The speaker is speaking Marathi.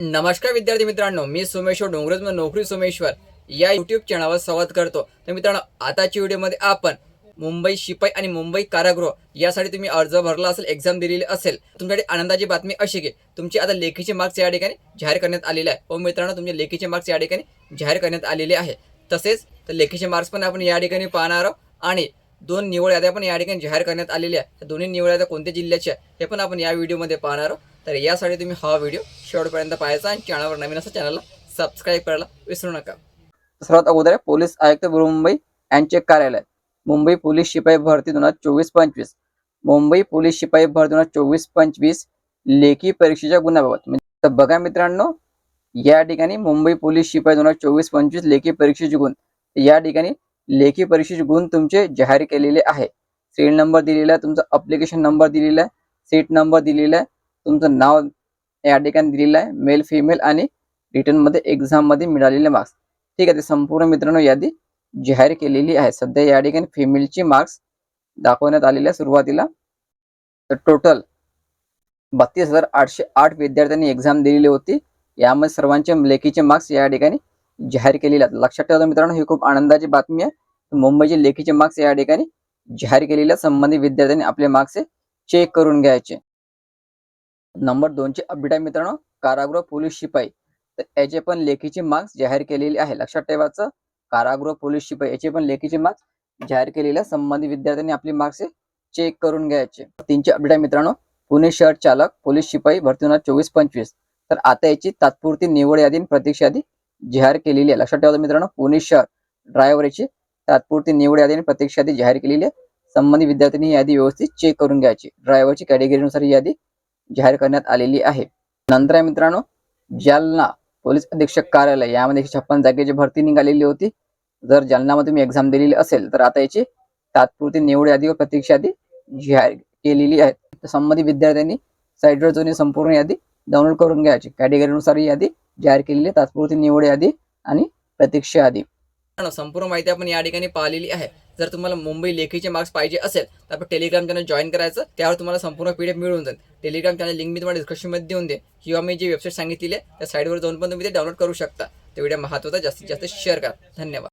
नमस्कार विद्यार्थी मित्रांनो, मी सोमेश्वर डोंगरज नोकरी सोमेश्वर या यूट्यूब चॅनलवर संवाद करतो। तर मित्रांनो, आताच्या व्हिडिओमध्ये आपण मुंबई शिपाई आणि मुंबई कारागृह यासाठी तुम्ही अर्ज भरला असेल, एक्झाम दिलेली असेल, तुमच्याकडे आनंदाची बातमी अशी की तुमचे आता लेखीचे मार्क्स या ठिकाणी जाहीर करण्यात आलेले आहे। हो मित्रांनो, तुमचे लेखीचे मार्क्स या ठिकाणी जाहीर करण्यात आलेले आहे। तसेच तर लेखीचे मार्क्स पण आपण या ठिकाणी पाहणार आहोत आणि दोन निवड याद्या पण या ठिकाणी जाहीर करण्यात आलेल्या आहेत। दोन्ही निवड याद्या कोणत्या जिल्ह्याच्या हे पण आपण या व्हिडिओमध्ये पाहणार आहोत। तर यासाठी तुम्ही हा व्हिडिओ शेवटपर्यंत पाहायचा आणि चॅनलवर नवीन असं चॅनलला सबस्क्राईब करायला विसरू नका। सर्वात अगोदर पोलीस आयुक्त मुंबई यांचे कार्यालय, मुंबई पोलीस शिपाई भरती 2024-25, मुंबई पोलीस शिपाई भरती 2024-25 लेखी परीक्षेच्या गुणाबाबत। तर बघा मित्रांनो, या ठिकाणी मुंबई पोलीस शिपाई 2024-25 लेखी परीक्षेचे गुण, या ठिकाणी लेखी परीक्षेचे गुण तुमचे जाहीर केलेले आहे। सीरियल नंबर दिलेला आहे, तुमचा अप्लिकेशन नंबर दिलेला आहे, सीट नंबर दिलेला आहे, तुमचं नाव या ठिकाणी दिलेलं आहे, मेल फिमेल आणि रिटर्न मध्ये एक्झाम मध्ये मिळालेले मार्क्स। ठीक आहे, ते संपूर्ण मित्रांनो यादी जाहीर केलेली आहे। सध्या या ठिकाणी फिमेलची मार्क्स दाखवण्यात आलेल्या सुरुवातीला तर टोटल 32,808 विद्यार्थ्यांनी एक्झाम दिलेली होती। यामध्ये सर्वांचे लेखीचे मार्क्स या ठिकाणी जाहीर केलेले आहेत। लक्षात ठेवा मित्रांनो, ही खूप आनंदाची बातमी आहे। मुंबईचे लेखीचे मार्क्स या ठिकाणी जाहीर केलेल्या संबंधित विद्यार्थ्यांनी आपले मार्क्स चेक करून घ्यायचे। नंबर 2 चे अपडेट आहे मित्रांनो, कारागृह पोलीस शिपाई, तर याचे पण लेखीचे मार्क्स जाहीर केलेले आहे। लक्षात ठेवायचं, कारागृह पोलीस शिपाई याचे पण लेखीचे मार्क्स जाहीर केलेल्या संबंधित विद्यार्थ्यांनी आपले मार्क्स चेक करून घ्यायचे। 3 चे अपडेट आहे मित्रांनो, पुणे शहर चालक पोलीस शिपाई भरती 2024-25, तर आता याची तात्पुरती निवड यादी प्रतीक्षा यादी जाहीर केलेली आहे। लक्षात ठेवा मित्रांनो, पुणे शहर ड्रायव्हर याची तात्पुरती निवड यादी प्रतीक्षा यादी जाहीर केलेली आहे। संबंधित विद्यार्थ्यांनी यादी व्यवस्थित चेक करून घ्यायची। ड्रायव्हरची कॅटेगरीनुसार यादी जाहीर करण्यात आलेली आहे। नंतर आहे मित्रांनो, जालना पोलीस अधीक्षक कार्यालय, यामध्ये 156 जागेची भरती निघालेली होती। जर जालनामध्ये तुम्ही एक्झाम दिलेली असेल तर आता याची तात्पुरती निवड यादी व प्रतीक्षा यादी जाहीर केलेली आहे। तर संबंधित विद्यार्थ्यांनी साइटवर जाऊन संपूर्ण यादी डाउनलोड करून घ्यायची। कॅटेगरीनुसार यादी जाहीर केलेली आहे, तात्पुरती निवड यादी आणि प्रतीक्षा यादी। संपूर्ण माहिती आपण या ठिकाणी पाहिलेली आहे। जर तुम्हाला मुंबई लेखीचे मार्क्स पाहिजे असेल तर आपण टेलिग्राम चॅनल जॉईन करायचं, त्यावर तुम्हाला संपूर्ण पीडीएफ मिळून जाईल। टेलिग्राम चॅनल लिंक मी तुम्हाला डिस्क्रिप्शन मध्ये देऊन दे, किंवा मी जी वेबसाईट सांगितलेली आहे त्या साईटवर जाऊन पण तुम्ही ते डाउनलोड करू शकता। तो व्हिडिओ महत्त्वाचा जास्तीत जास्त शेअर करा। धन्यवाद।